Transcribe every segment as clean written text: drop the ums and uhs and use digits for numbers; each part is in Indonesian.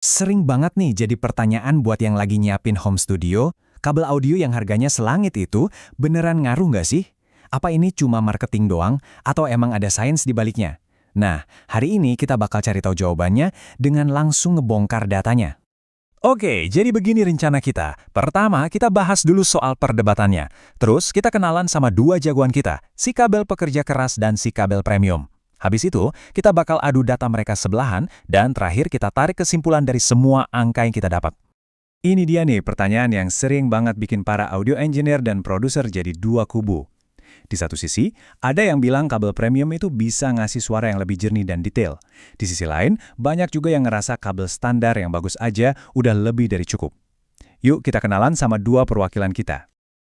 Sering banget nih jadi pertanyaan buat yang lagi nyiapin home studio, kabel audio yang harganya selangit itu beneran ngaruh nggak sih? Apa ini cuma marketing doang atau emang ada sains di baliknya? Nah, hari ini kita bakal cari tahu jawabannya dengan langsung ngebongkar datanya. Oke, jadi begini rencana kita. Pertama, kita bahas dulu soal perdebatannya. Terus, kita kenalan sama dua jagoan kita, si kabel pekerja keras dan si kabel premium. Habis itu, kita bakal adu data mereka sebelahan, dan terakhir kita tarik kesimpulan dari semua angka yang kita dapat. Ini dia nih pertanyaan yang sering banget bikin para audio engineer dan produser jadi dua kubu. Di satu sisi, ada yang bilang kabel premium itu bisa ngasih suara yang lebih jernih dan detail. Di sisi lain, banyak juga yang ngerasa kabel standar yang bagus aja udah lebih dari cukup. Yuk kita kenalan sama dua perwakilan kita.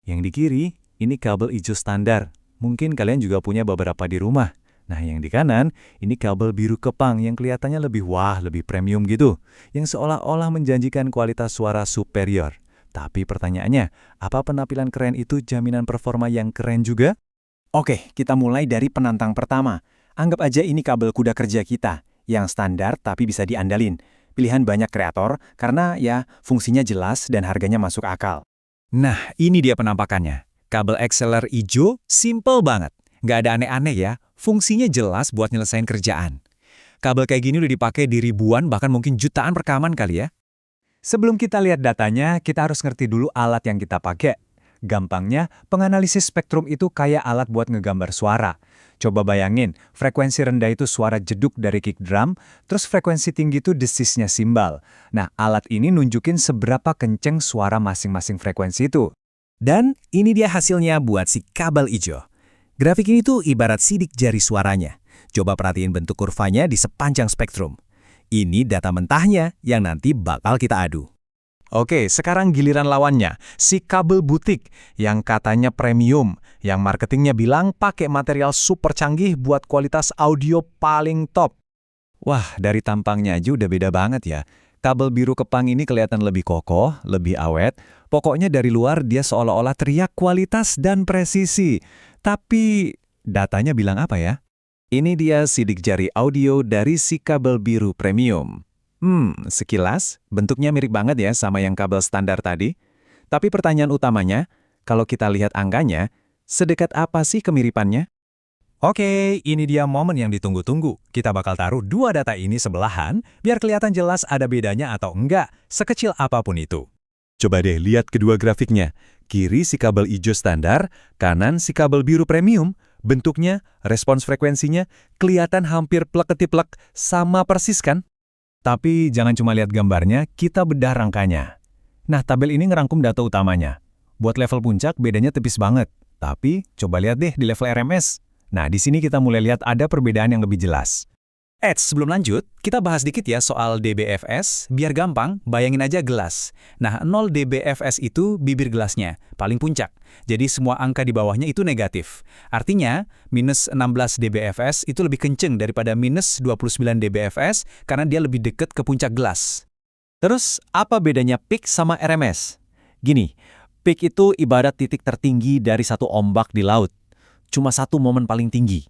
Yang di kiri, ini kabel hijau standar. Mungkin kalian juga punya beberapa di rumah. Nah, yang di kanan, ini kabel biru kepang yang kelihatannya lebih lebih premium gitu. Yang seolah-olah menjanjikan kualitas suara superior. Tapi pertanyaannya, apa penampilan keren itu jaminan performa yang keren juga? Oke, kita mulai dari penantang pertama. Anggap aja ini kabel kuda kerja kita, yang standar tapi bisa diandalin. Pilihan banyak kreator karena ya fungsinya jelas dan harganya masuk akal. Nah, ini dia penampakannya. Kabel XLR hijau simple banget. Nggak ada aneh-aneh ya, fungsinya jelas buat nyelesain kerjaan. Kabel kayak gini udah dipakai di ribuan bahkan mungkin jutaan rekaman kali ya. Sebelum kita lihat datanya, kita harus ngerti dulu alat yang kita pakai. Gampangnya, penganalisis spektrum itu kayak alat buat ngegambar suara. Coba bayangin, frekuensi rendah itu suara jeduk dari kick drum, terus frekuensi tinggi itu desisnya simbal. Nah, alat ini nunjukin seberapa kenceng suara masing-masing frekuensi itu. Dan ini dia hasilnya buat si kabel hijau. Grafik ini tuh ibarat sidik jari suaranya. Coba perhatiin bentuk kurvanya di sepanjang spektrum. Ini data mentahnya yang nanti bakal kita adu. Oke, sekarang giliran lawannya, si kabel butik yang katanya premium, yang marketingnya bilang pakai material super canggih buat kualitas audio paling top. Wah, dari tampangnya aja udah beda banget ya. Kabel biru kepang ini kelihatan lebih kokoh, lebih awet. Pokoknya dari luar dia seolah-olah teriak kualitas dan presisi. Tapi datanya bilang apa ya? Ini dia sidik jari audio dari si kabel biru premium. Sekilas, bentuknya mirip banget ya sama yang kabel standar tadi. Tapi pertanyaan utamanya, kalau kita lihat angkanya, sedekat apa sih kemiripannya? Oke, ini dia momen yang ditunggu-tunggu. Kita bakal taruh dua data ini sebelahan, biar kelihatan jelas ada bedanya atau enggak, sekecil apapun itu. Coba deh lihat kedua grafiknya. Kiri si kabel hijau standar, kanan si kabel biru premium. Bentuknya, respons frekuensinya, kelihatan hampir plek-ketiplek, sama persis kan? Tapi jangan cuma lihat gambarnya, kita bedah rangkanya. Nah, tabel ini ngerangkum data utamanya. Buat level puncak bedanya tipis banget. Tapi coba lihat deh di level RMS. Nah, di sini kita mulai lihat ada perbedaan yang lebih jelas. Sebelum lanjut, kita bahas dikit ya soal dBFS, biar gampang, bayangin aja gelas. Nah, 0 dBFS itu bibir gelasnya, paling puncak. Jadi semua angka di bawahnya itu negatif. Artinya, minus 16 dBFS itu lebih kenceng daripada minus 29 dBFS karena dia lebih dekat ke puncak gelas. Terus, apa bedanya peak sama RMS? Gini, peak itu ibarat titik tertinggi dari satu ombak di laut. Cuma satu momen paling tinggi.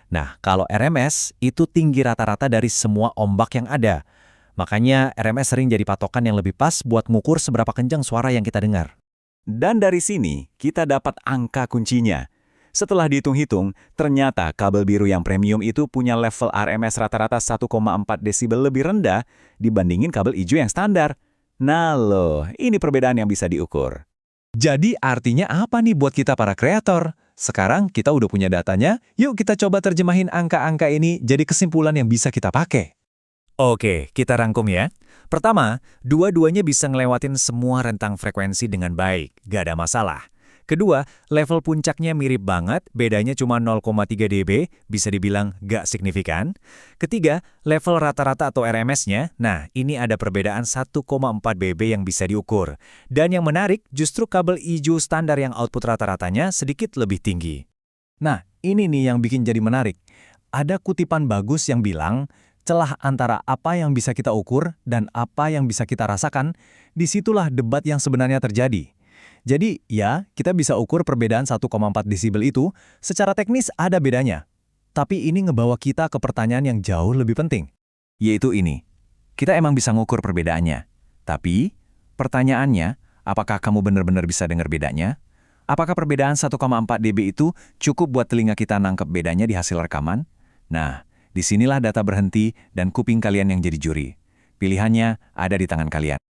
Nah, kalau RMS itu tinggi rata-rata dari semua ombak yang ada. Makanya RMS sering jadi patokan yang lebih pas buat ngukur seberapa kencang suara yang kita dengar. Dan dari sini, kita dapat angka kuncinya. Setelah dihitung-hitung, ternyata kabel biru yang premium itu punya level RMS rata-rata 1,4 desibel lebih rendah dibandingin kabel hijau yang standar. Nah loh, ini perbedaan yang bisa diukur. Jadi artinya apa nih buat kita para kreator? Sekarang kita udah punya datanya, yuk kita coba terjemahin angka-angka ini jadi kesimpulan yang bisa kita pakai. Oke, kita rangkum ya. Pertama, dua-duanya bisa ngelewatin semua rentang frekuensi dengan baik, gak ada masalah. Kedua, level puncaknya mirip banget, bedanya cuma 0,3 dB, bisa dibilang gak signifikan. Ketiga, level rata-rata atau RMS-nya, nah ini ada perbedaan 1,4 dB yang bisa diukur. Dan yang menarik, justru kabel hijau standar yang output rata-ratanya sedikit lebih tinggi. Nah, ini nih yang bikin jadi menarik. Ada kutipan bagus yang bilang, celah antara apa yang bisa kita ukur dan apa yang bisa kita rasakan, disitulah debat yang sebenarnya terjadi. Jadi, ya, kita bisa ukur perbedaan 1,4 desibel itu, secara teknis ada bedanya. Tapi ini ngebawa kita ke pertanyaan yang jauh lebih penting, yaitu ini. kita emang bisa ngukur perbedaannya. Tapi, pertanyaannya, apakah kamu benar-benar bisa dengar bedanya? Apakah perbedaan 1,4 dB itu cukup buat telinga kita nangkep bedanya di hasil rekaman? Nah, disinilah data berhenti dan kuping kalian yang jadi juri. Pilihannya ada di tangan kalian.